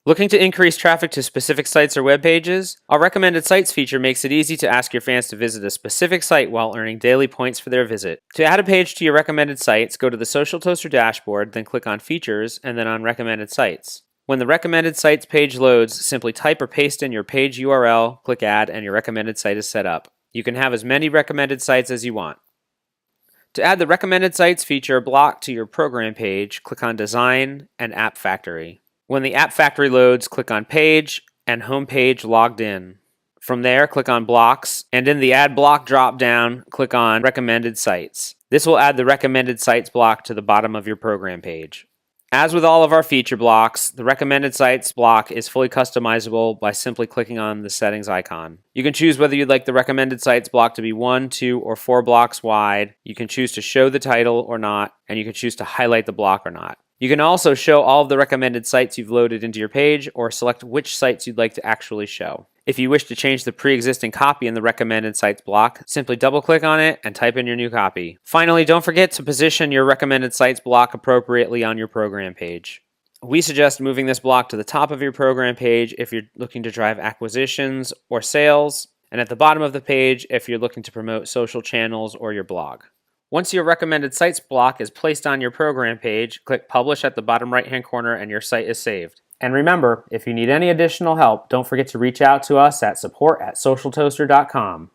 Looking to increase traffic to specific sites or web pages? Our recommended sites feature makes it easy to ask your fans to visit a specific site while earning daily points for their visit. To add a page to your recommended sites, go to the SocialToaster dashboard, then click on Features, and then on Recommended Sites. When the recommended sites page loads, simply type or paste in your page URL, click Add, and your recommended site is set up. You can have as many recommended sites as you want. To add the recommended sites feature block to your program page, click on Design and App Factory. When the App Factory loads, click on Page and Home Page Logged In. From there, click on Blocks, and in the Add Block drop-down, click on Recommended Sites. This will add the Recommended Sites block to the bottom of your program page. As with all of our feature blocks, the Recommended Sites block is fully customizable by simply clicking on the settings icon. You can choose whether you'd like the Recommended Sites block to be 1, 2, or 4 blocks wide. You can choose to show the title or not, and you can choose to highlight the block or not. You can also show all of the recommended sites you've loaded into your page, or select which sites you'd like to actually show. If you wish to change the pre-existing copy in the recommended sites block, simply double-click on it and type in your new copy. Finally, don't forget to position your recommended sites block appropriately on your program page. We suggest moving this block to the top of your program page if you're looking to drive acquisitions or sales, and at the bottom of the page if you're looking to promote social channels or your blog. Once your recommended sites block is placed on your program page, click Publish at the bottom right-hand corner and your site is saved. And remember, if you need any additional help, don't forget to reach out to us at support@socialtoaster.com.